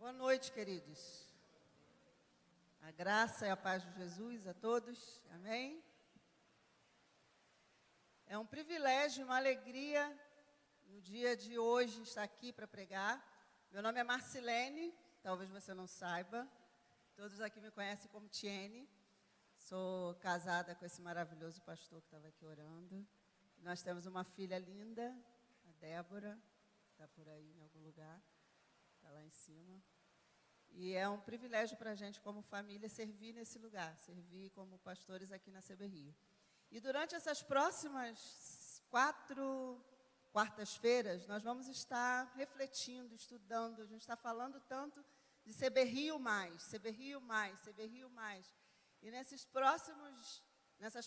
Boa noite, queridos. A graça e a paz de Jesus a todos. Amém? É um privilégio, uma alegria no dia de hoje estar aqui para pregar. Meu nome é Marcilene, talvez você não saiba. Todos aqui me conhecem como Tiene. Sou casada com esse maravilhoso pastor que estava aqui orando. Nós temos uma filha linda, a Débora, que está por aí em algum lugar. Está lá em cima. E é um privilégio para a gente, como família, servir nesse lugar, servir como pastores aqui na CB Rio. E durante essas próximas 4 quartas-feiras, nós vamos estar refletindo, estudando. A gente está falando tanto de CB Rio mais, CB Rio mais, CB Rio mais. E nessas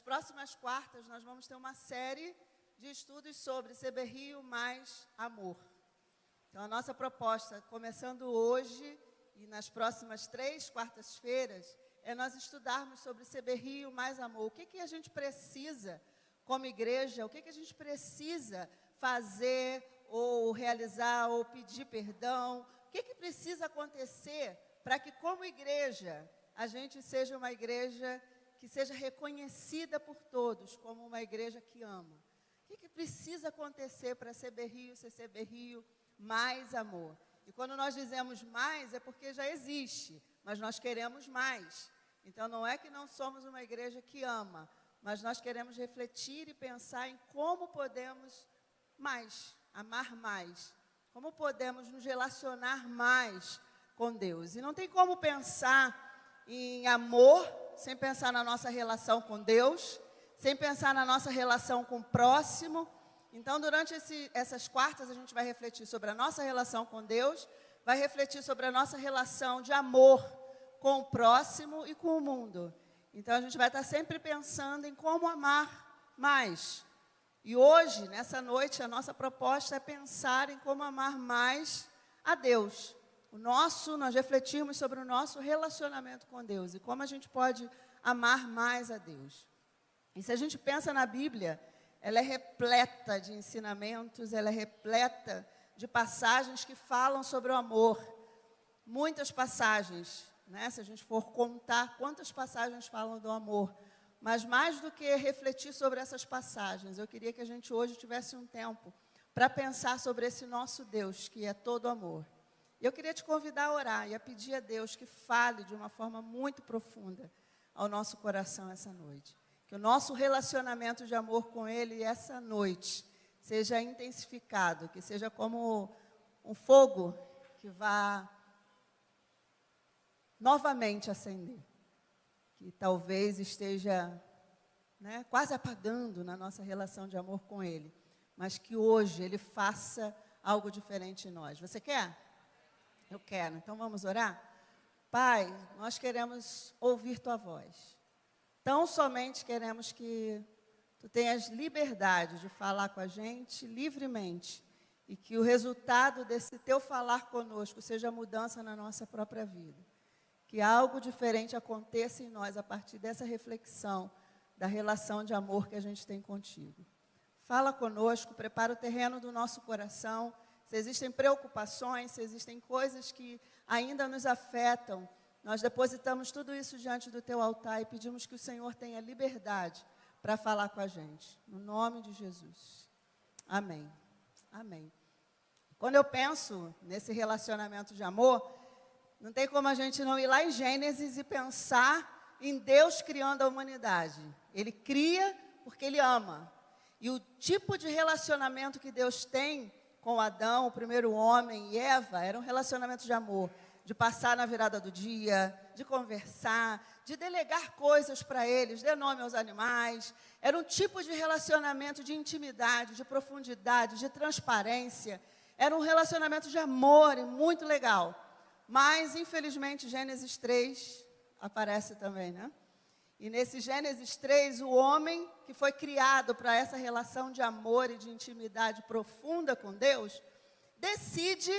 próximas quartas, nós vamos ter uma série de estudos sobre CB Rio mais amor. Então, a nossa proposta, começando hoje e nas próximas 3 quartas-feiras, é nós estudarmos sobre CB Rio mais amor. O que a gente precisa como igreja, o que a gente precisa fazer ou realizar ou pedir perdão, o que precisa acontecer para que como igreja a gente seja uma igreja que seja reconhecida por todos como uma igreja que ama. O que precisa acontecer para CB Rio ser CB Rio mais amor? E quando nós dizemos mais, é porque já existe, mas nós queremos mais. Então, não é que não somos uma igreja que ama, mas nós queremos refletir e pensar em como podemos mais, amar mais. Como podemos nos relacionar mais com Deus. E não tem como pensar em amor sem pensar na nossa relação com Deus, sem pensar na nossa relação com o próximo. Então, durante essas quartas, a gente vai refletir sobre a nossa relação com Deus, vai refletir sobre a nossa relação de amor com o próximo e com o mundo. Então, a gente vai estar sempre pensando em como amar mais. E hoje, nessa noite, a nossa proposta é pensar em como amar mais a Deus. Nós refletirmos sobre o nosso relacionamento com Deus e como a gente pode amar mais a Deus. E se a gente pensa na Bíblia, ela é repleta de ensinamentos, ela é repleta de passagens que falam sobre o amor. Muitas passagens, né? Se a gente for contar quantas passagens falam do amor. Mas mais do que refletir sobre essas passagens, eu queria que a gente hoje tivesse um tempo para pensar sobre esse nosso Deus, que é todo amor. E eu queria te convidar a orar e a pedir a Deus que fale de uma forma muito profunda ao nosso coração essa noite. Que o nosso relacionamento de amor com Ele essa noite seja intensificado, que seja como um fogo que vá novamente acender. Que talvez esteja, né, quase apagando na nossa relação de amor com Ele. Mas que hoje Ele faça algo diferente em nós. Você quer? Eu quero. Então vamos orar? Pai, nós queremos ouvir Tua voz. Tão somente queremos que Tu tenhas liberdade de falar com a gente livremente e que o resultado desse Teu falar conosco seja mudança na nossa própria vida. Que algo diferente aconteça em nós a partir dessa reflexão da relação de amor que a gente tem contigo. Fala conosco, prepara o terreno do nosso coração. Se existem preocupações, se existem coisas que ainda nos afetam, nós depositamos tudo isso diante do Teu altar e pedimos que o Senhor tenha liberdade para falar com a gente. No nome de Jesus. Amém. Amém. Quando eu penso nesse relacionamento de amor, não tem como a gente não ir lá em Gênesis e pensar em Deus criando a humanidade. Ele cria porque Ele ama. E o tipo de relacionamento que Deus tem com Adão, o primeiro homem, e Eva, era um relacionamento de amor. De passar na virada do dia, de conversar, de delegar coisas para eles, dar nome aos animais. Era um tipo de relacionamento de intimidade, de profundidade, de transparência. Era um relacionamento de amor e muito legal. Mas, infelizmente, Gênesis 3 aparece também, né? E nesse Gênesis 3, o homem que foi criado para essa relação de amor e de intimidade profunda com Deus, decide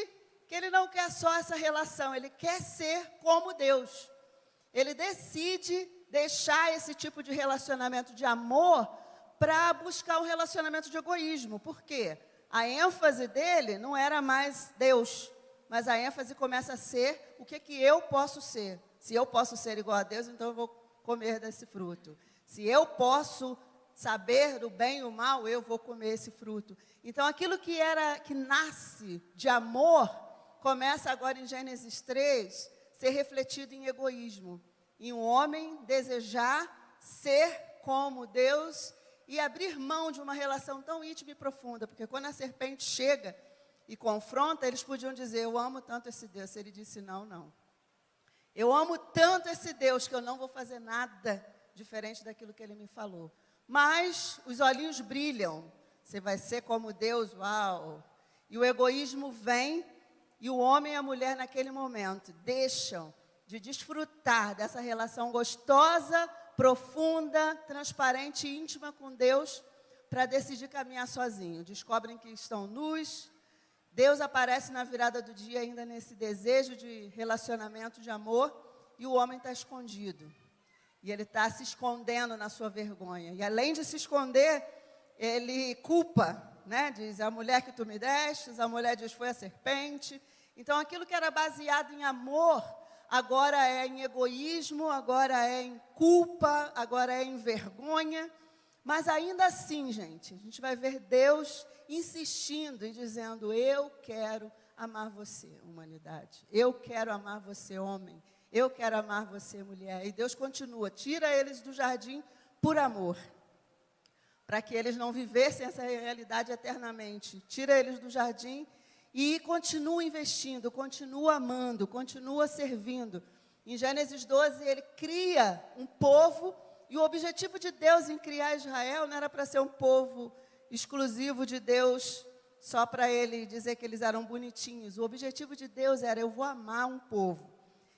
que ele não quer só essa relação, ele quer ser como Deus. Ele decide deixar esse tipo de relacionamento de amor para buscar um relacionamento de egoísmo. Por quê? A ênfase dele não era mais Deus, mas a ênfase começa a ser o que eu posso ser. Se eu posso ser igual a Deus, então eu vou comer desse fruto. Se eu posso saber do bem e o mal, eu vou comer esse fruto. Então, aquilo que nasce de amor, começa agora em Gênesis 3, ser refletido em egoísmo. Em um homem desejar ser como Deus e abrir mão de uma relação tão íntima e profunda. Porque quando a serpente chega e confronta, eles podiam dizer, eu amo tanto esse Deus. Ele disse, não, não. Eu amo tanto esse Deus que eu não vou fazer nada diferente daquilo que ele me falou. Mas os olhinhos brilham. Você vai ser como Deus, uau. E o egoísmo vem e o homem e a mulher naquele momento deixam de desfrutar dessa relação gostosa, profunda, transparente e íntima com Deus para decidir caminhar sozinho. Descobrem que estão nus. Deus aparece na virada do dia ainda nesse desejo de relacionamento, de amor, e o homem está escondido. E ele está se escondendo na sua vergonha. E além de se esconder, ele culpa, né? Diz, a mulher que tu me destes, a mulher diz, foi a serpente. Então, aquilo que era baseado em amor, agora é em egoísmo, agora é em culpa, agora é em vergonha. Mas ainda assim, gente, a gente vai ver Deus insistindo e dizendo, eu quero amar você, humanidade. Eu quero amar você, homem. Eu quero amar você, mulher. E Deus continua, tira eles do jardim por amor, para que eles não vivessem essa realidade eternamente. Tira eles do jardim e continua investindo, continua amando, continua servindo. Em Gênesis 12, ele cria um povo, e o objetivo de Deus em criar Israel não era para ser um povo exclusivo de Deus, só para ele dizer que eles eram bonitinhos. O objetivo de Deus era, eu vou amar um povo,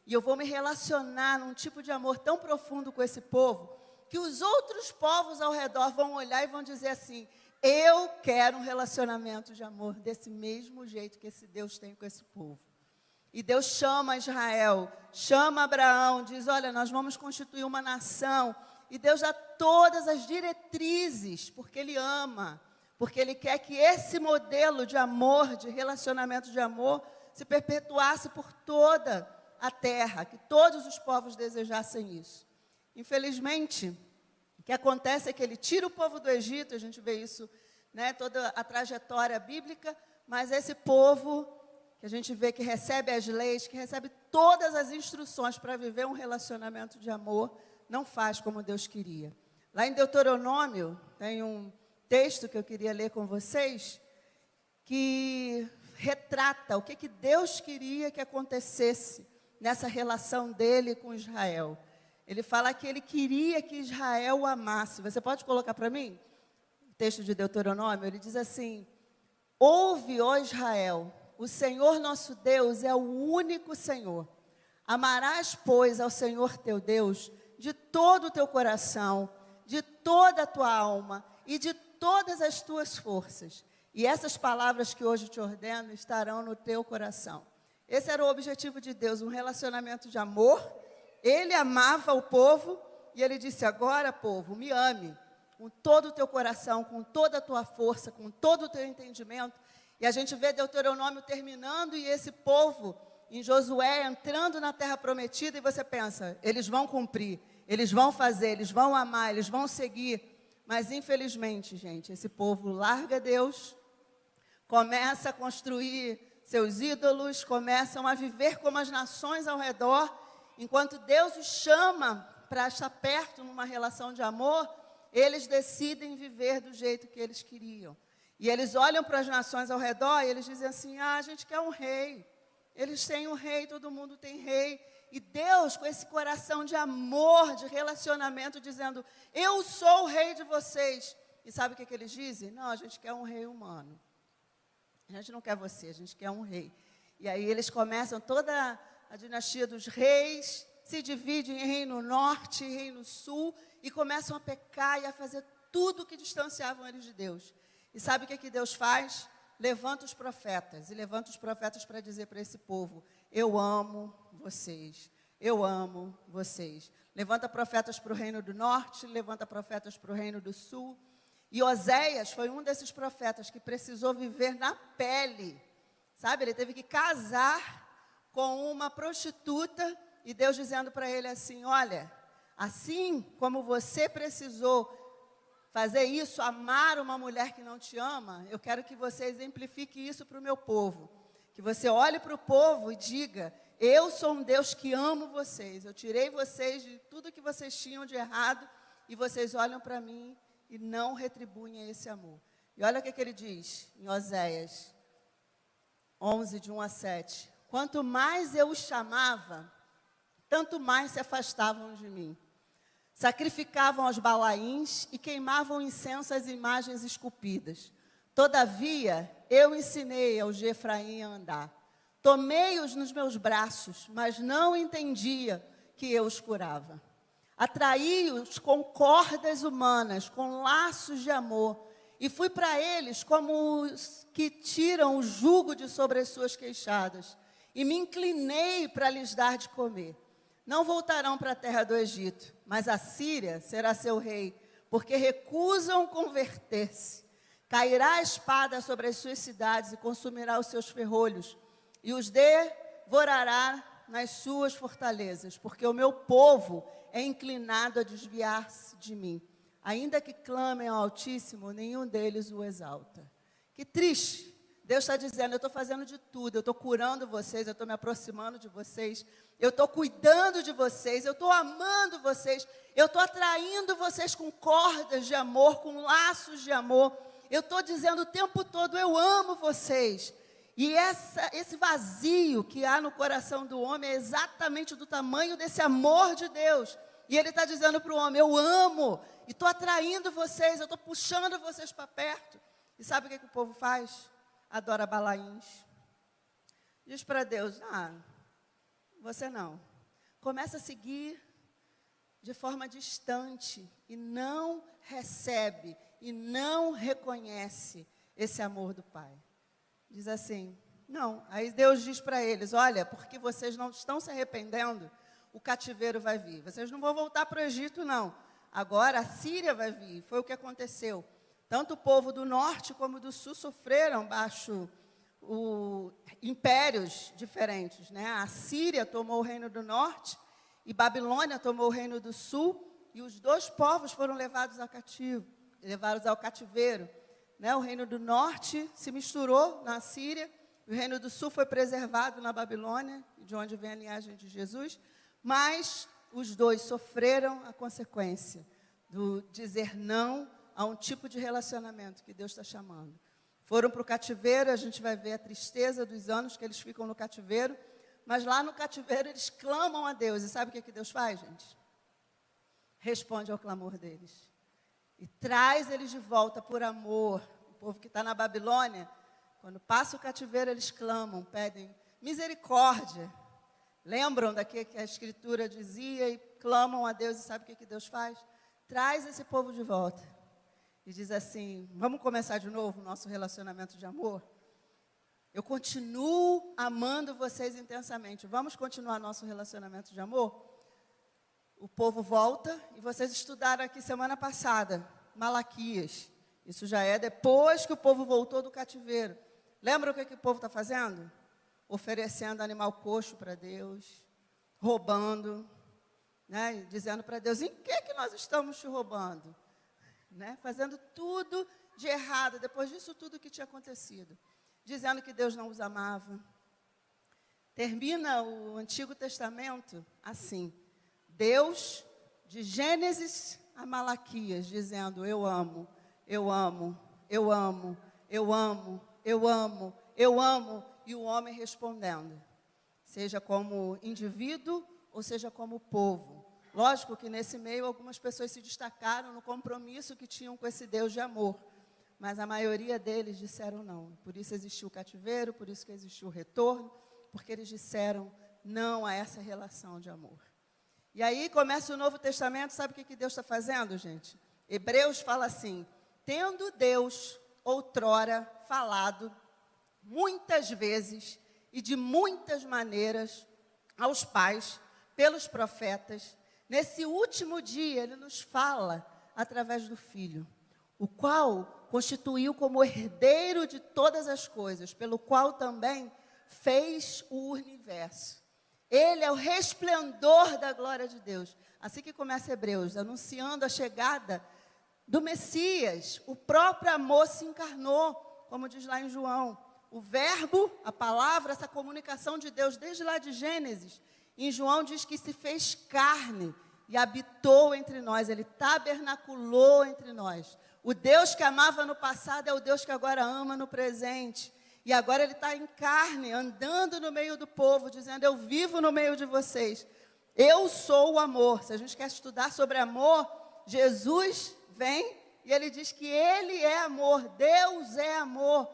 e eu vou me relacionar num tipo de amor tão profundo com esse povo, que os outros povos ao redor vão olhar e vão dizer assim, eu quero um relacionamento de amor desse mesmo jeito que esse Deus tem com esse povo. E Deus chama Israel, chama Abraão, diz, olha, nós vamos constituir uma nação. E Deus dá todas as diretrizes, porque Ele ama, porque Ele quer que esse modelo de amor, de relacionamento de amor, se perpetuasse por toda a terra, que todos os povos desejassem isso. Infelizmente, o que acontece é que Ele tira o povo do Egito, a gente vê isso, né, toda a trajetória bíblica, mas esse povo que a gente vê que recebe as leis, que recebe todas as instruções para viver um relacionamento de amor, não faz como Deus queria. Lá em Deuteronômio, tem um texto que eu queria ler com vocês, que retrata o que Deus queria que acontecesse nessa relação dele com Israel. Ele fala que ele queria que Israel o amasse. Você pode colocar para mim? O texto de Deuteronômio, ele diz assim, ouve, ó Israel, o Senhor nosso Deus é o único Senhor. Amarás, pois, ao Senhor teu Deus de todo o teu coração, de toda a tua alma e de todas as tuas forças. E essas palavras que hoje te ordeno estarão no teu coração. Esse era o objetivo de Deus, um relacionamento de amor. Ele amava o povo e ele disse, agora, povo, me ame com todo o teu coração, com toda a tua força, com todo o teu entendimento. E a gente vê Deuteronômio terminando e esse povo em Josué entrando na terra prometida, e você pensa, eles vão cumprir, eles vão fazer, eles vão amar, eles vão seguir. Mas infelizmente, gente, esse povo larga Deus, começa a construir seus ídolos, começam a viver como as nações ao redor, enquanto Deus os chama para estar perto numa relação de amor, eles decidem viver do jeito que eles queriam. E eles olham para as nações ao redor e eles dizem assim, a gente quer um rei. Eles têm um rei, todo mundo tem rei. E Deus, com esse coração de amor, de relacionamento, dizendo, eu sou o rei de vocês. E sabe o que eles dizem? Não, a gente quer um rei humano. A gente não quer você, a gente quer um rei. E aí eles começam, toda a dinastia dos reis, se divide em reino norte e reino sul, e começam a pecar e a fazer tudo que distanciavam eles de Deus. E sabe o que Deus faz? Levanta os profetas, e levanta os profetas para dizer para esse povo, eu amo vocês, eu amo vocês. Levanta profetas para o reino do norte, levanta profetas para o reino do sul. E Oséias foi um desses profetas que precisou viver na pele sabe? Ele teve que casar com uma prostituta e Deus dizendo para ele assim, olha, assim como você precisou fazer isso, amar uma mulher que não te ama, eu quero que você exemplifique isso para o meu povo. Que você olhe para o povo e diga, eu sou um Deus que amo vocês, eu tirei vocês de tudo que vocês tinham de errado e vocês olham para mim e não retribuem esse amor. E olha o que ele diz em Oséias 11, de 1 a 7. Quanto mais eu os chamava, tanto mais se afastavam de mim. Sacrificavam aos Balaíns e queimavam incenso às imagens esculpidas. Todavia, eu ensinei aos de Efraim a andar. Tomei-os nos meus braços, mas não entendia que eu os curava. Atraí-os com cordas humanas, com laços de amor, e fui para eles como os que tiram o jugo de sobre as suas queixadas, e me inclinei para lhes dar de comer. Não voltarão para a terra do Egito, mas a Síria será seu rei, porque recusam converter-se. Cairá a espada sobre as suas cidades e consumirá os seus ferrolhos, e os devorará nas suas fortalezas, porque o meu povo é inclinado a desviar-se de mim. Ainda que clamem ao Altíssimo, nenhum deles o exalta. Que triste. Deus está dizendo, eu estou fazendo de tudo, eu estou curando vocês, eu estou me aproximando de vocês, eu estou cuidando de vocês, eu estou amando vocês, eu estou atraindo vocês com cordas de amor, com laços de amor, eu estou dizendo o tempo todo, eu amo vocês. E esse vazio que há no coração do homem é exatamente do tamanho desse amor de Deus. E ele está dizendo para o homem, eu amo, e estou atraindo vocês, eu estou puxando vocês para perto. E sabe o que o povo faz? Adora Balaíns. Diz para Deus, você não. Começa a seguir de forma distante e não recebe e não reconhece esse amor do Pai. Diz assim, não. Aí Deus diz para eles, olha, porque vocês não estão se arrependendo, o cativeiro vai vir. Vocês não vão voltar para o Egito, não. Agora a Síria vai vir. Foi o que aconteceu. Tanto o povo do norte como do sul sofreram baixo impérios diferentes, né? A Síria tomou o reino do norte e Babilônia tomou o reino do sul, e os dois povos foram levados ao cativeiro, né? O reino do norte se misturou na Síria, o reino do sul foi preservado na Babilônia, de onde vem a linhagem de Jesus, mas os dois sofreram a consequência do dizer não a um tipo de relacionamento que Deus está chamando. Foram para o cativeiro, a gente vai ver a tristeza dos anos que eles ficam no cativeiro, mas lá no cativeiro eles clamam a Deus. E sabe o que Deus faz, gente? Responde ao clamor deles. E traz eles de volta por amor. O povo que está na Babilônia, quando passa o cativeiro, eles clamam, pedem misericórdia. Lembram daquilo que a Escritura dizia e clamam a Deus. E sabe o que Deus faz? Traz esse povo de volta. E diz assim, vamos começar de novo o nosso relacionamento de amor? Eu continuo amando vocês intensamente. Vamos continuar nosso relacionamento de amor? O povo volta, e vocês estudaram aqui semana passada, Malaquias. Isso já é depois que o povo voltou do cativeiro. Lembra o que o povo está fazendo? Oferecendo animal coxo para Deus, roubando, né? Dizendo para Deus, em que nós estamos te roubando? Né? Fazendo tudo de errado, depois disso tudo que tinha acontecido. Dizendo que Deus não os amava. Termina o Antigo Testamento assim. Deus, de Gênesis a Malaquias, dizendo, eu amo, eu amo, eu amo, eu amo, eu amo, eu amo. E o homem respondendo, seja como indivíduo ou seja como povo. Lógico que nesse meio algumas pessoas se destacaram no compromisso que tinham com esse Deus de amor. Mas a maioria deles disseram não. Por isso existiu o cativeiro, por isso que existiu o retorno, porque eles disseram não a essa relação de amor. E aí começa o Novo Testamento, sabe o que Deus está fazendo, gente? Hebreus fala assim, tendo Deus outrora falado muitas vezes e de muitas maneiras aos pais, pelos profetas, nesse último dia, Ele nos fala através do Filho, o qual constituiu como herdeiro de todas as coisas, pelo qual também fez o universo. Ele é o resplendor da glória de Deus. Assim que começa Hebreus, anunciando a chegada do Messias. O próprio amor se encarnou, como diz lá em João. O verbo, a palavra, essa comunicação de Deus, desde lá de Gênesis, em João diz que se fez carne e habitou entre nós, ele tabernaculou entre nós. O Deus que amava no passado é o Deus que agora ama no presente. E agora ele está em carne, andando no meio do povo, dizendo, eu vivo no meio de vocês. Eu sou o amor. Se a gente quer estudar sobre amor, Jesus vem e ele diz que ele é amor, Deus é amor.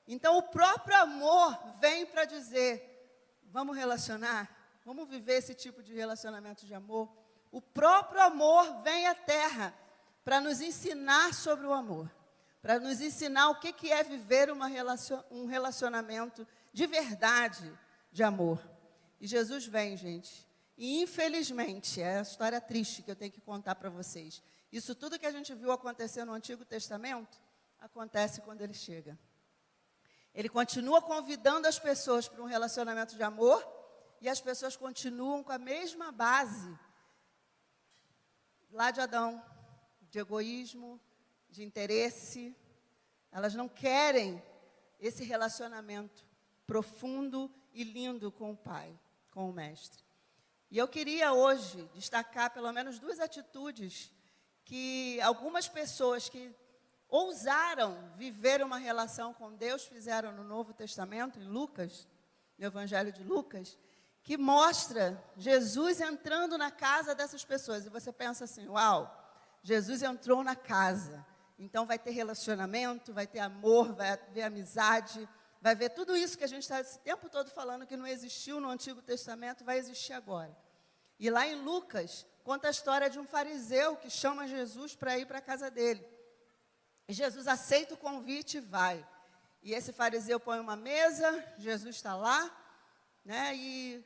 Então o próprio amor vem para dizer, vamos relacionar? Vamos viver esse tipo de relacionamento de amor? O próprio amor vem à terra para nos ensinar sobre o amor, para nos ensinar o que é viver um relacionamento de verdade, de amor. E Jesus vem, gente. E infelizmente, é a história triste que eu tenho que contar para vocês. Isso tudo que a gente viu acontecer no Antigo Testamento, acontece quando ele chega. Ele continua convidando as pessoas para um relacionamento de amor, e as pessoas continuam com a mesma base lá de Adão, de egoísmo, de interesse. Elas não querem esse relacionamento profundo e lindo com o Pai, com o Mestre. E eu queria hoje destacar pelo menos 2 atitudes que algumas pessoas que ousaram viver uma relação com Deus fizeram no Novo Testamento, em Lucas, no Evangelho de Lucas, que mostra Jesus entrando na casa dessas pessoas. E você pensa assim, uau, Jesus entrou na casa, então vai ter relacionamento, vai ter amor, vai haver amizade, vai ver tudo isso que a gente está esse tempo todo falando que não existiu no Antigo Testamento, vai existir agora. E lá em Lucas, conta a história de um fariseu que chama Jesus para ir para a casa dele. E Jesus aceita o convite e vai. E esse fariseu põe uma mesa, Jesus está lá, né? E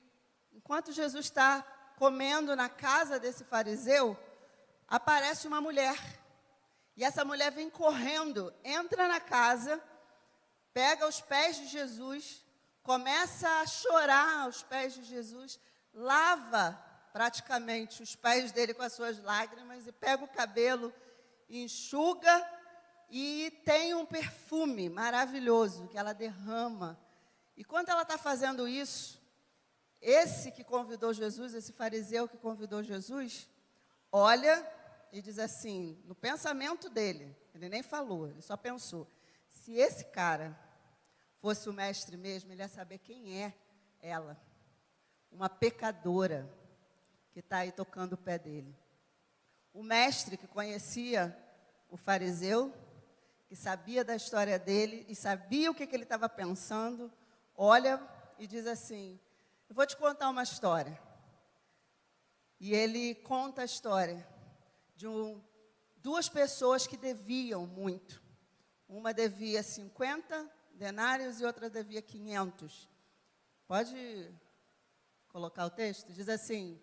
enquanto Jesus está comendo na casa desse fariseu, aparece uma mulher. E essa mulher vem correndo, entra na casa, pega os pés de Jesus, começa a chorar aos pés de Jesus, lava praticamente os pés dele com as suas lágrimas e pega o cabelo, enxuga e tem um perfume maravilhoso que ela derrama. E quando ela está fazendo isso, esse que convidou Jesus, esse fariseu que convidou Jesus, olha e diz assim, no pensamento dele, ele nem falou, ele só pensou, se esse cara fosse o mestre mesmo, ele ia saber quem é ela, uma pecadora que está aí tocando o pé dele. O mestre que conhecia o fariseu, que sabia da história dele e sabia o que ele estava pensando, olha e diz assim, eu vou te contar uma história. E ele conta a história de 2 pessoas que deviam muito. Uma devia 50 denários e outra devia 500. Pode colocar o texto? Diz assim,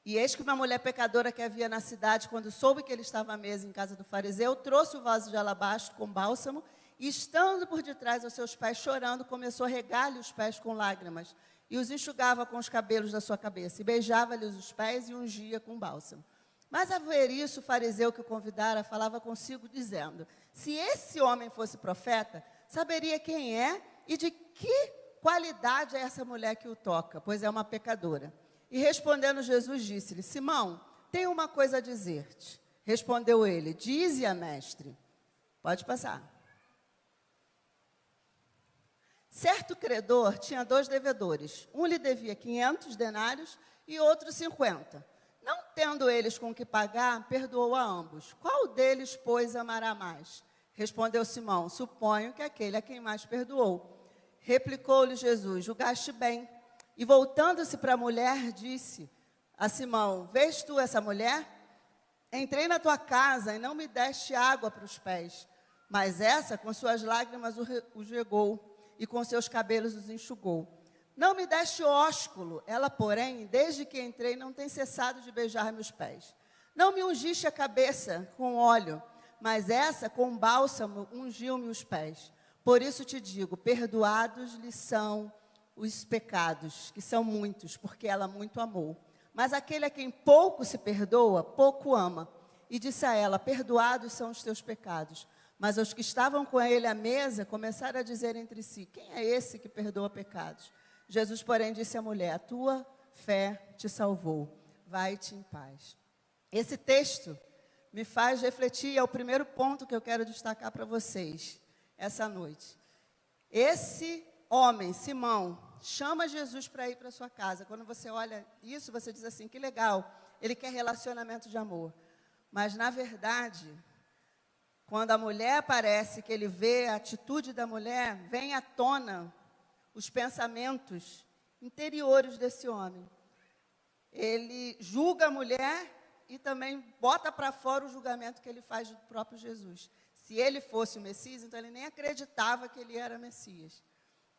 e eis que uma mulher pecadora que havia na cidade, quando soube que ele estava à mesa em casa do fariseu, trouxe o vaso de alabastro com bálsamo, e estando por detrás dos seus pés, chorando, começou a regar-lhe os pés com lágrimas, e os enxugava com os cabelos da sua cabeça, e beijava-lhes os pés e ungia com bálsamo. Mas ao ver isso, o fariseu que o convidara falava consigo, dizendo, se esse homem fosse profeta, saberia quem é e de que qualidade é essa mulher que o toca, pois é uma pecadora. E respondendo Jesus, disse-lhe, Simão, tenho uma coisa a dizer-te. Respondeu ele, dize-a, mestre. Pode passar. Certo credor tinha 2 devedores. Um lhe devia 500 denários e outro 50. Não tendo eles com que pagar, perdoou a ambos. Qual deles, pois, amará mais? Respondeu Simão, suponho que aquele a quem mais perdoou. Replicou-lhe Jesus, julgaste bem. E voltando-se para a mulher, disse a Simão, vês tu essa mulher? Entrei na tua casa e não me deste água para os pés, mas essa com suas lágrimas os regou e com seus cabelos os enxugou. Não me deste ósculo, ela, porém, desde que entrei, não tem cessado de beijar meus pés. Não me ungiste a cabeça com óleo, mas essa com bálsamo ungiu-me os pés. Por isso te digo, perdoados lhe são os pecados, que são muitos, porque ela muito amou. Mas aquele a quem pouco se perdoa, pouco ama. E disse a ela, perdoados são os teus pecados. Mas os que estavam com ele à mesa começaram a dizer entre si, quem é esse que perdoa pecados? Jesus, porém, disse à mulher, a tua fé te salvou, vai-te em paz. Esse texto me faz refletir, é o primeiro ponto que eu quero destacar para vocês essa noite. Esse homem, Simão, chama Jesus para ir para sua casa. Quando você olha isso, você diz assim, que legal, ele quer relacionamento de amor. Mas, na verdade, quando a mulher aparece, que ele vê a atitude da mulher, vem à tona os pensamentos interiores desse homem. Ele julga a mulher e também bota para fora o julgamento que ele faz do próprio Jesus. Se ele fosse o Messias, então ele nem acreditava que ele era Messias.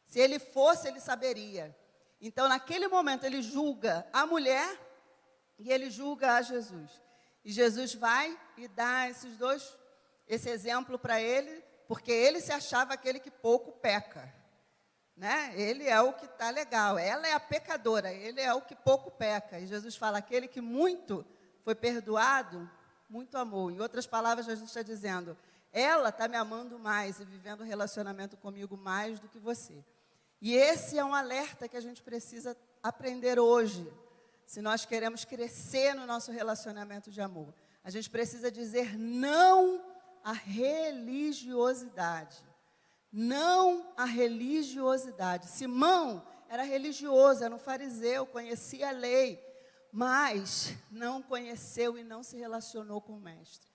Se ele fosse, ele saberia. Então, naquele momento, ele julga a mulher e ele julga a Jesus. E Jesus vai e dá esse exemplo para ele, porque ele se achava aquele que pouco peca. Né? Ele é o que está legal, ela é a pecadora, ele é o que pouco peca. E Jesus fala, aquele que muito foi perdoado, muito amou. Em outras palavras, Jesus está dizendo, ela está me amando mais e vivendo um relacionamento comigo mais do que você. E esse é um alerta que a gente precisa aprender hoje, se nós queremos crescer no nosso relacionamento de amor. A gente precisa dizer não à religiosidade. Não à religiosidade. Simão era religioso, era um fariseu, conhecia a lei, mas não conheceu e não se relacionou com o mestre.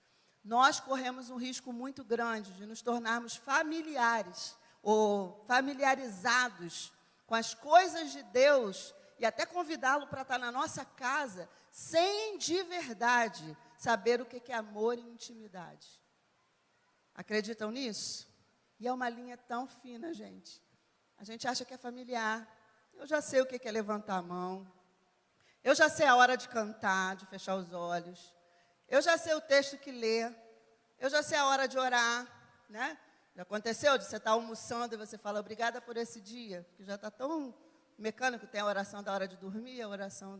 Nós corremos um risco muito grande de nos tornarmos familiares ou familiarizados com as coisas de Deus e até convidá-lo para estar na nossa casa, sem de verdade saber o que é amor e intimidade. Acreditam nisso? E é uma linha tão fina, gente. A gente acha que é familiar. Eu já sei o que é levantar a mão. Eu já sei a hora de cantar, de fechar os olhos. Eu já sei o texto que ler. Eu já sei a hora de orar, né? Já aconteceu de você estar almoçando e você fala, obrigada por esse dia, que já está tão mecânico, tem a oração da hora de dormir, a oração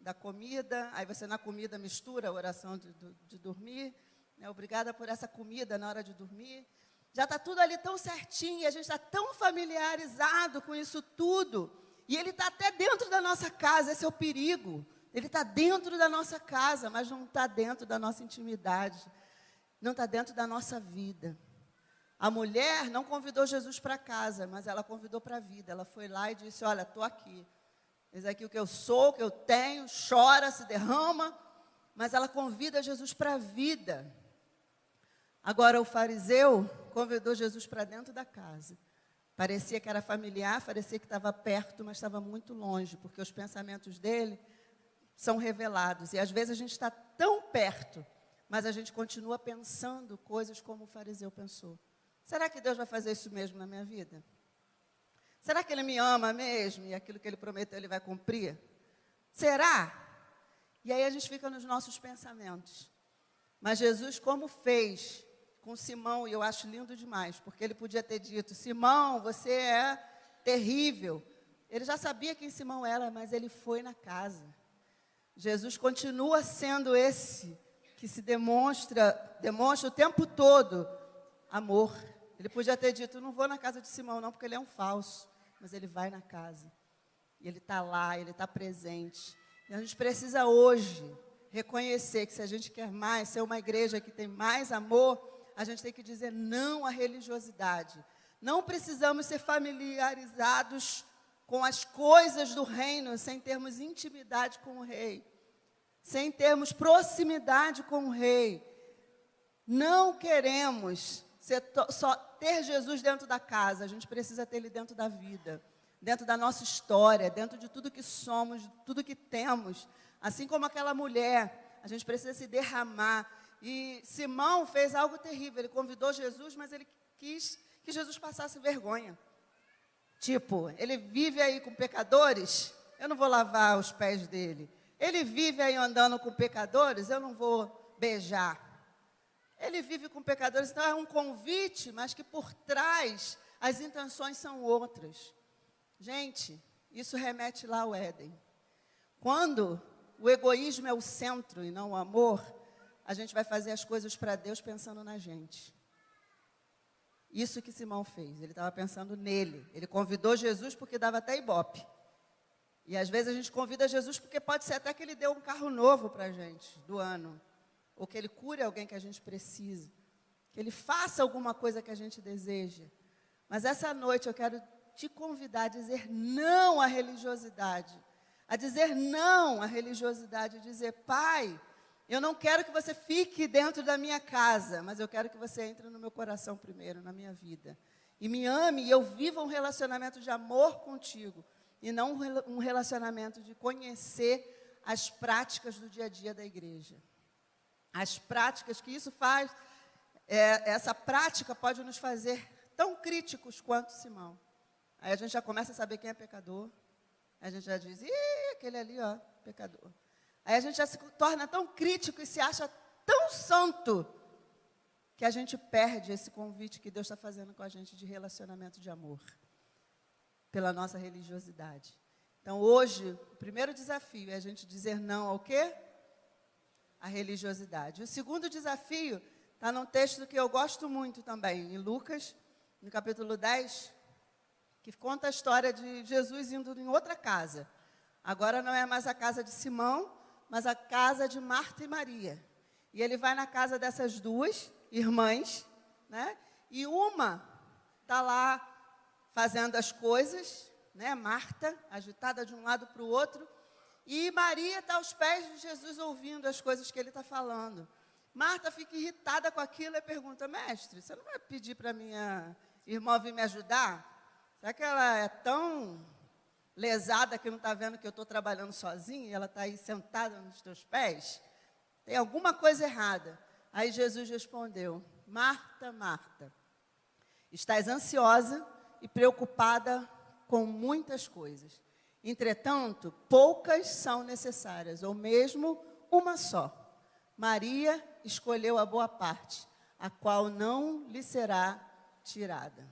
da comida, aí você na comida mistura a oração de dormir, né? Obrigada por essa comida na hora de dormir. Já está tudo ali tão certinho, e a gente está tão familiarizado com isso tudo, e ele está até dentro da nossa casa, esse é o perigo. Ele está dentro da nossa casa, mas não está dentro da nossa intimidade, não está dentro da nossa vida. A mulher não convidou Jesus para casa, mas ela convidou para a vida. Ela foi lá e disse, olha, estou aqui. Eis aqui o que eu sou, o que eu tenho, chora, se derrama, mas ela convida Jesus para a vida. Agora o fariseu convidou Jesus para dentro da casa. Parecia que era familiar, parecia que estava perto, mas estava muito longe, porque os pensamentos dele são revelados. E às vezes a gente está tão perto, mas a gente continua pensando coisas como o fariseu pensou. Será que Deus vai fazer isso mesmo na minha vida? Será que Ele me ama mesmo e aquilo que Ele prometeu Ele vai cumprir? Será? E aí a gente fica nos nossos pensamentos. Mas Jesus, como fez com Simão, e eu acho lindo demais, porque Ele podia ter dito, Simão, você é terrível. Ele já sabia quem Simão era, mas Ele foi na casa. Jesus continua sendo esse que se demonstra o tempo todo amor. Ele podia ter dito, não vou na casa de Simão não, porque ele é um falso. Mas ele vai na casa. E ele está lá, ele está presente. E a gente precisa hoje reconhecer que se a gente quer mais, ser uma igreja que tem mais amor, a gente tem que dizer não à religiosidade. Não precisamos ser familiarizados com as coisas do reino, sem termos intimidade com o rei. Sem termos proximidade com o rei. Não queremos só ter Jesus dentro da casa, a gente precisa ter Ele dentro da vida, dentro da nossa história, dentro de tudo que somos, de tudo que temos. Assim como aquela mulher, a gente precisa se derramar. E Simão fez algo terrível, ele convidou Jesus, mas ele quis que Jesus passasse vergonha. Tipo, ele vive aí com pecadores, eu não vou lavar os pés dele. Ele vive aí andando com pecadores, eu não vou beijar. Ele vive com pecadores, então é um convite, mas que por trás as intenções são outras. Gente, isso remete lá ao Éden. Quando o egoísmo é o centro e não o amor, a gente vai fazer as coisas para Deus pensando na gente. Isso que Simão fez, ele estava pensando nele. Ele convidou Jesus porque dava até ibope. E às vezes a gente convida Jesus porque pode ser até que ele deu um carro novo para a gente, do ano. Ou que ele cure alguém que a gente precisa. Que ele faça alguma coisa que a gente deseja. Mas essa noite eu quero te convidar a dizer não à religiosidade. A dizer não à religiosidade. Dizer, Pai, eu não quero que você fique dentro da minha casa, mas eu quero que você entre no meu coração primeiro, na minha vida. E me ame e eu viva um relacionamento de amor contigo. E não um relacionamento de conhecer as práticas do dia a dia da igreja. As práticas que isso faz, essa prática pode nos fazer tão críticos quanto Simão. Aí a gente já começa a saber quem é pecador. Aí a gente já diz, aquele ali, ó, pecador. Aí a gente já se torna tão crítico e se acha tão santo que a gente perde esse convite que Deus está fazendo com a gente de relacionamento de amor, pela nossa religiosidade. Então, hoje, o primeiro desafio é a gente dizer não ao quê? A religiosidade. O segundo desafio está num texto que eu gosto muito também, em Lucas, no capítulo 10, que conta a história de Jesus indo em outra casa. Agora não é mais a casa de Simão, mas a casa de Marta e Maria. E ele vai na casa dessas duas irmãs, né? E uma está lá fazendo as coisas, né? Marta, agitada de um lado para o outro, e Maria está aos pés de Jesus ouvindo as coisas que ele está falando. Marta fica irritada com aquilo e pergunta, mestre, você não vai pedir para minha irmã vir me ajudar? Será que ela é tão lesada que não está vendo que eu estou trabalhando sozinha e ela está aí sentada nos teus pés? Tem alguma coisa errada. Aí Jesus respondeu, Marta, Marta, estás ansiosa e preocupada com muitas coisas. Entretanto, poucas são necessárias, ou mesmo uma só. Maria escolheu a boa parte, a qual não lhe será tirada.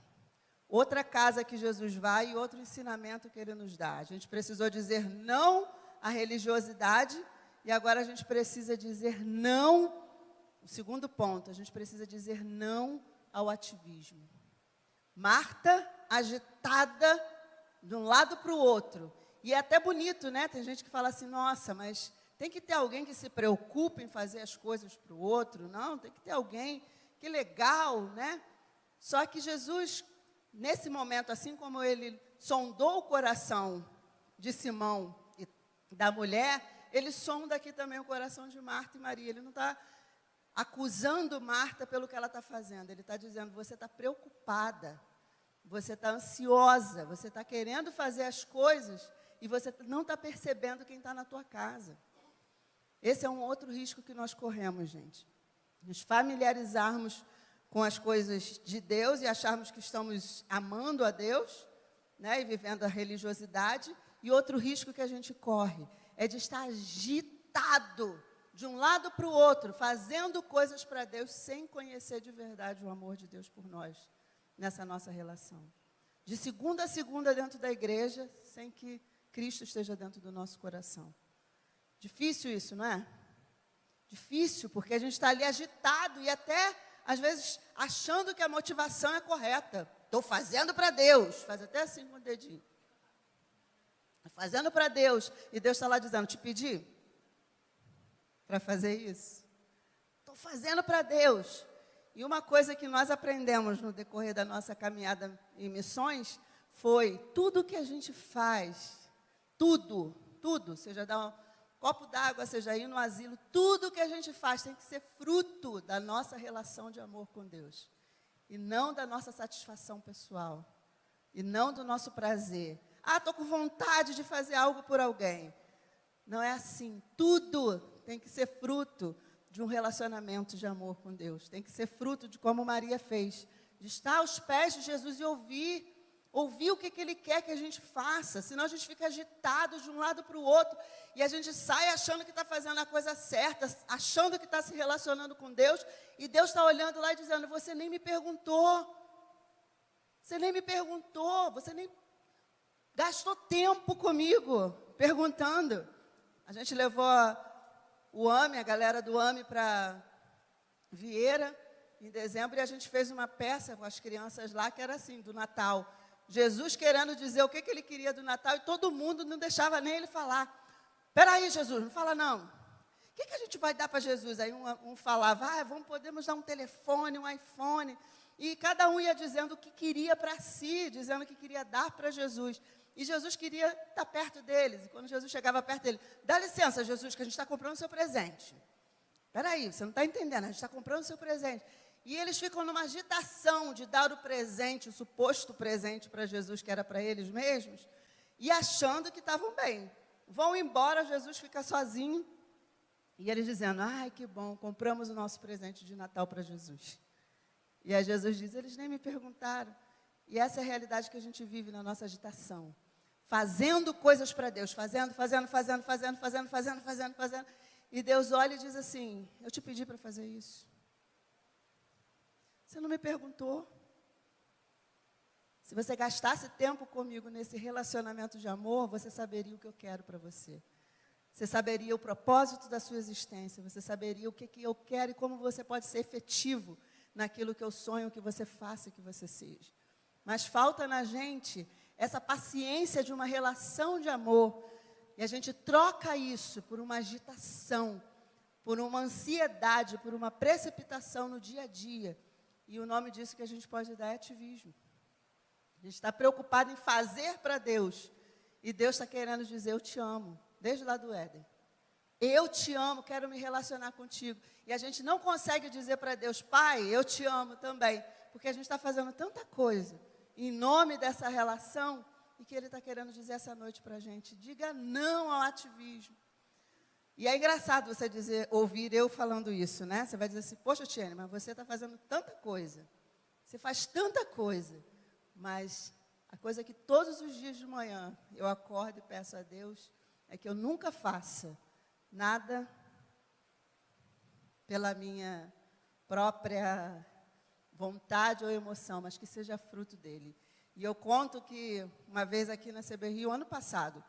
Outra casa que Jesus vai e outro ensinamento que ele nos dá. A gente precisou dizer não à religiosidade e agora a gente precisa dizer não, o segundo ponto, a gente precisa dizer não ao ativismo. Marta, agitada de um lado para o outro. E é até bonito, né? Tem gente que fala assim, nossa, mas tem que ter alguém que se preocupe em fazer as coisas para o outro. Não, tem que ter alguém, que legal, né? Só que Jesus, nesse momento, assim como ele sondou o coração de Simão e da mulher, ele sonda aqui também o coração de Marta e Maria. Ele não está acusando Marta pelo que ela está fazendo. Ele está dizendo, você está preocupada, você está ansiosa, você está querendo fazer as coisas e você não está percebendo quem está na tua casa. Esse é um outro risco que nós corremos, gente. Nos familiarizarmos com as coisas de Deus e acharmos que estamos amando a Deus, né, e vivendo a religiosidade. E outro risco que a gente corre é de estar agitado de um lado para o outro, fazendo coisas para Deus sem conhecer de verdade o amor de Deus por nós, nessa nossa relação. De segunda a segunda dentro da igreja, sem que Cristo esteja dentro do nosso coração. Difícil isso, não é? Difícil, porque a gente está ali agitado e até, às vezes, achando que a motivação é correta. Estou fazendo para Deus. Faz até assim com o dedinho. Fazendo para Deus. E Deus está lá dizendo, te pedi para fazer isso. Estou fazendo para Deus. E uma coisa que nós aprendemos no decorrer da nossa caminhada em missões foi tudo que a gente faz, tudo, seja dar um copo d'água, seja ir no asilo, tudo que a gente faz tem que ser fruto da nossa relação de amor com Deus. E não da nossa satisfação pessoal. E não do nosso prazer. Ah, estou com vontade de fazer algo por alguém. Não é assim. Tudo tem que ser fruto de um relacionamento de amor com Deus. Tem que ser fruto de como Maria fez. De estar aos pés de Jesus e ouvir ouvir o que Ele quer que a gente faça, senão a gente fica agitado de um lado para o outro, e a gente sai achando que está fazendo a coisa certa, achando que está se relacionando com Deus, e Deus está olhando lá e dizendo, você nem me perguntou, você nem gastou tempo comigo, perguntando. A gente levou a galera do AME para Vieira, em dezembro, e a gente fez uma peça com as crianças lá, que era assim, do Natal. Jesus querendo dizer o que Ele queria do Natal, e todo mundo não deixava nem Ele falar. Espera aí, Jesus, não fala não. O que a gente vai dar para Jesus? Aí um falava, podemos dar um telefone, um iPhone, e cada um ia dizendo o que queria para si, dizendo o que queria dar para Jesus. E Jesus queria estar perto deles. E quando Jesus chegava perto dele, dá licença, Jesus, que a gente está comprando o seu presente. Espera aí, você não está entendendo, a gente está comprando o seu presente. E eles ficam numa agitação de dar o presente, o suposto presente para Jesus, que era para eles mesmos, e achando que estavam bem. Vão embora, Jesus fica sozinho, e eles dizendo, ai, que bom, compramos o nosso presente de Natal para Jesus. E aí Jesus diz, eles nem me perguntaram. E essa é a realidade que a gente vive na nossa agitação. Fazendo coisas para Deus, fazendo. E Deus olha e diz assim, eu te pedi para fazer isso. Você não me perguntou. Se você gastasse tempo comigo nesse relacionamento de amor, você saberia o que eu quero para você. Você saberia o propósito da sua existência. Você saberia o que eu quero e como você pode ser efetivo naquilo que eu sonho que você faça e que você seja. Mas falta na gente essa paciência de uma relação de amor. E a gente troca isso por uma agitação, por uma ansiedade, por uma precipitação no dia a dia. E o nome disso que a gente pode dar é ativismo. A gente está preocupado em fazer para Deus. E Deus está querendo dizer, eu te amo, desde lá do Éden. Eu te amo, quero me relacionar contigo. E a gente não consegue dizer para Deus, Pai, eu te amo também. Porque a gente está fazendo tanta coisa em nome dessa relação, e que Ele está querendo dizer essa noite para a gente, diga não ao ativismo. E é engraçado você ouvir eu falando isso, né? Você vai dizer assim, poxa, Tiene, mas você está fazendo tanta coisa. Você faz tanta coisa. Mas a coisa que todos os dias de manhã eu acordo e peço a Deus, é que eu nunca faça nada pela minha própria vontade ou emoção, mas que seja fruto dele. E eu conto que uma vez aqui na CBRI, ano passado,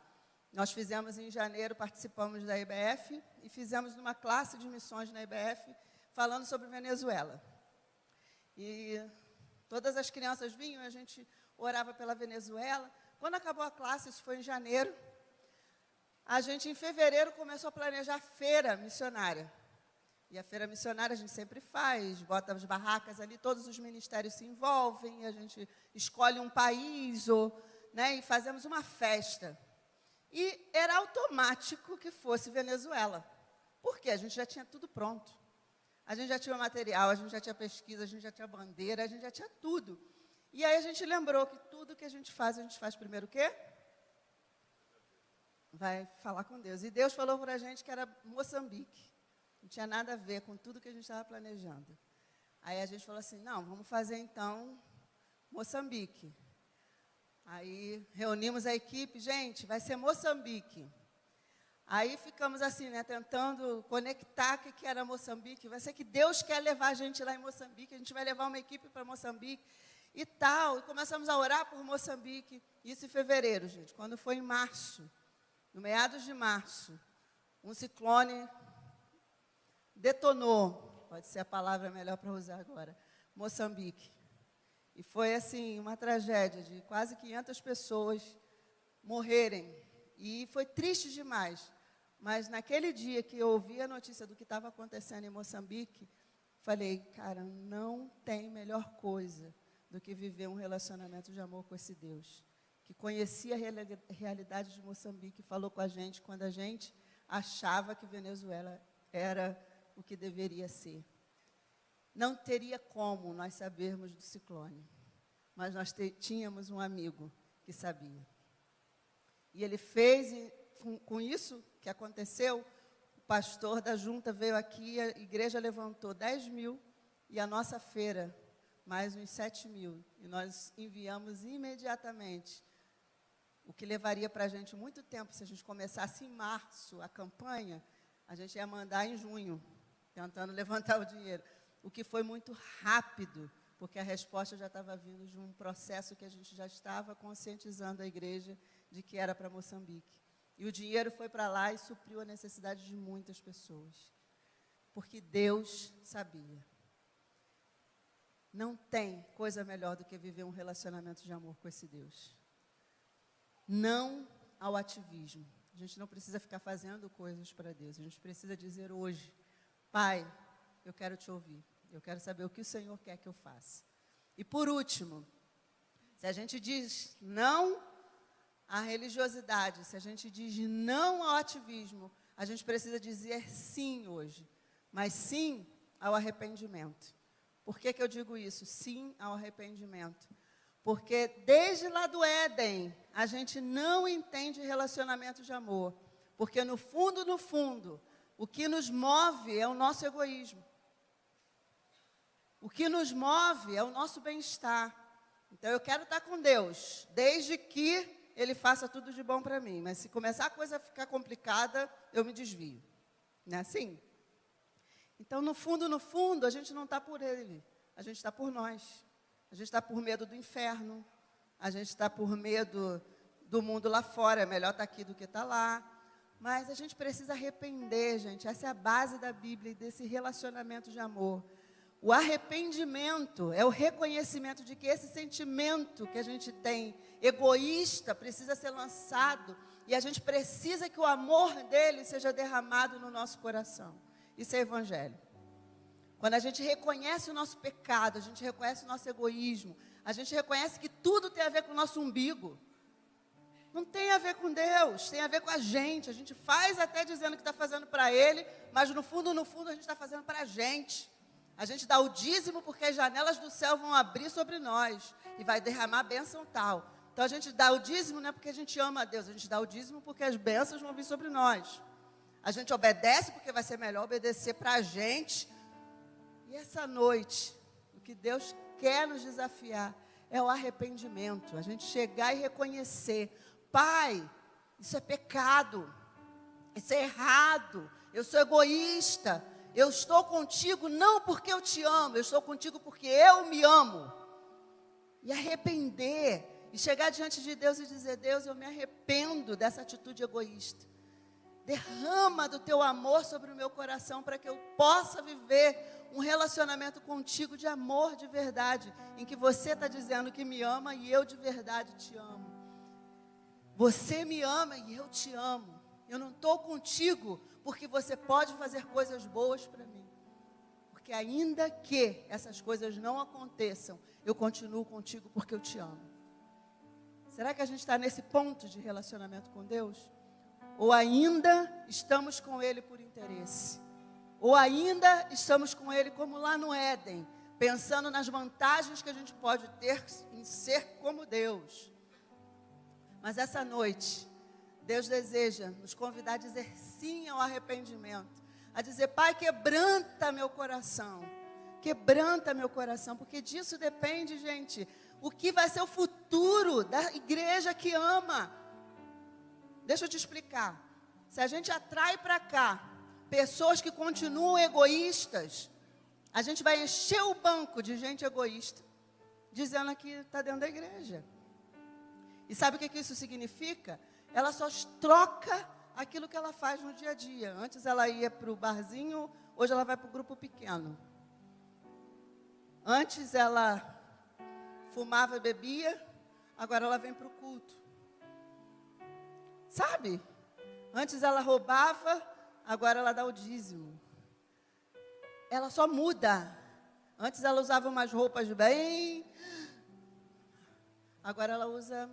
nós fizemos em janeiro, participamos da IBF e fizemos uma classe de missões na IBF falando sobre Venezuela. E todas as crianças vinham, a gente orava pela Venezuela. Quando acabou a classe, isso foi em janeiro, a gente em fevereiro começou a planejar a feira missionária. E a feira missionária a gente sempre faz, bota as barracas ali, todos os ministérios se envolvem, a gente escolhe um país, né, e fazemos uma festa. E era automático que fosse Venezuela. Por quê? A gente já tinha tudo pronto. A gente já tinha o material, a gente já tinha pesquisa, a gente já tinha bandeira, a gente já tinha tudo. E aí a gente lembrou que tudo que a gente faz primeiro o quê? Vai falar com Deus. E Deus falou para a gente que era Moçambique. Não tinha nada a ver com tudo que a gente estava planejando. Aí a gente falou assim, não, vamos fazer então Moçambique. Aí reunimos a equipe, gente, vai ser Moçambique. Aí ficamos assim, né, tentando conectar o que era Moçambique. Vai ser que Deus quer levar a gente lá em Moçambique, a gente vai levar uma equipe para Moçambique e tal. E começamos a orar por Moçambique. Isso em fevereiro, gente. Quando foi em março, no meados de março, um ciclone detonou, pode ser a palavra melhor para usar agora, Moçambique. E foi assim, uma tragédia de quase 500 pessoas morrerem. E foi triste demais. Mas naquele dia que eu ouvi a notícia do que estava acontecendo em Moçambique, falei, cara, não tem melhor coisa do que viver um relacionamento de amor com esse Deus, que conhecia a realidade de Moçambique e falou com a gente quando a gente achava que Venezuela era o que deveria ser. Não teria como nós sabermos do ciclone, mas nós tínhamos um amigo que sabia. E ele fez, e com isso que aconteceu, o pastor da junta veio aqui, a igreja levantou 10 mil, e a nossa feira mais uns 7.000. E nós enviamos imediatamente. O que levaria para a gente muito tempo, se a gente começasse em março a campanha, a gente ia mandar em junho, tentando levantar o dinheiro. O que foi muito rápido, porque a resposta já estava vindo de um processo que a gente já estava conscientizando a igreja de que era para Moçambique. E o dinheiro foi para lá e supriu a necessidade de muitas pessoas. Porque Deus sabia. Não tem coisa melhor do que viver um relacionamento de amor com esse Deus. Não ao ativismo. A gente não precisa ficar fazendo coisas para Deus. A gente precisa dizer hoje, Pai, eu quero te ouvir. Eu quero saber o que o Senhor quer que eu faça. E por último, se a gente diz não à religiosidade, se a gente diz não ao ativismo, a gente precisa dizer sim hoje. Mas sim ao arrependimento. Por que que eu digo isso? Sim ao arrependimento. Porque desde lá do Éden, a gente não entende relacionamento de amor. Porque no fundo, o que nos move é o nosso egoísmo. O que nos move é o nosso bem-estar. Então eu quero estar com Deus, desde que Ele faça tudo de bom para mim. Mas se começar a coisa a ficar complicada, eu me desvio. Não é assim? Então, no fundo, a gente não está por Ele. A gente está por nós. A gente está por medo do inferno. A gente está por medo do mundo lá fora. É melhor estar aqui do que estar lá. Mas a gente precisa arrepender, gente. Essa é a base da Bíblia e desse relacionamento de amor. O arrependimento é o reconhecimento de que esse sentimento que a gente tem, egoísta, precisa ser lançado. E a gente precisa que o amor dele seja derramado no nosso coração. Isso é evangelho. Quando a gente reconhece o nosso pecado, a gente reconhece o nosso egoísmo, a gente reconhece que tudo tem a ver com o nosso umbigo. Não tem a ver com Deus, tem a ver com a gente. A gente faz até dizendo que está fazendo para Ele, mas no fundo, a gente está fazendo para a gente. A gente dá o dízimo porque as janelas do céu vão abrir sobre nós e vai derramar bênção tal. Então a gente dá o dízimo não é porque a gente ama a Deus, a gente dá o dízimo porque as bênçãos vão vir sobre nós. A gente obedece porque vai ser melhor obedecer para a gente. E essa noite, o que Deus quer nos desafiar é o arrependimento. A gente chegar e reconhecer, Pai, isso é pecado, isso é errado, eu sou egoísta, eu estou contigo não porque eu te amo, eu estou contigo porque eu me amo. E arrepender, e chegar diante de Deus e dizer, Deus, eu me arrependo dessa atitude egoísta. Derrama do teu amor sobre o meu coração para que eu possa viver um relacionamento contigo de amor de verdade, em que você está dizendo que me ama e eu de verdade te amo. Você me ama e eu te amo. Eu não estou contigo porque você pode fazer coisas boas para mim. Porque ainda que essas coisas não aconteçam, eu continuo contigo porque eu te amo. Será que a gente está nesse ponto de relacionamento com Deus? Ou ainda estamos com Ele por interesse? Ou ainda estamos com Ele como lá no Éden, pensando nas vantagens que a gente pode ter em ser como Deus? Mas essa noite, Deus deseja nos convidar a dizer sim ao arrependimento. A dizer, Pai, quebranta meu coração. Quebranta meu coração, porque disso depende, gente, o que vai ser o futuro da igreja que ama. Deixa eu te explicar. Se a gente atrai para cá pessoas que continuam egoístas, a gente vai encher o banco de gente egoísta, dizendo que está dentro da igreja. E sabe o que isso significa? Ela só troca aquilo que ela faz no dia a dia. Antes ela ia para o barzinho, hoje ela vai para o grupo pequeno. Antes ela fumava e bebia, agora ela vem para o culto. Sabe? Antes ela roubava, agora ela dá o dízimo. Ela só muda. Antes ela usava umas roupas bem, agora ela usa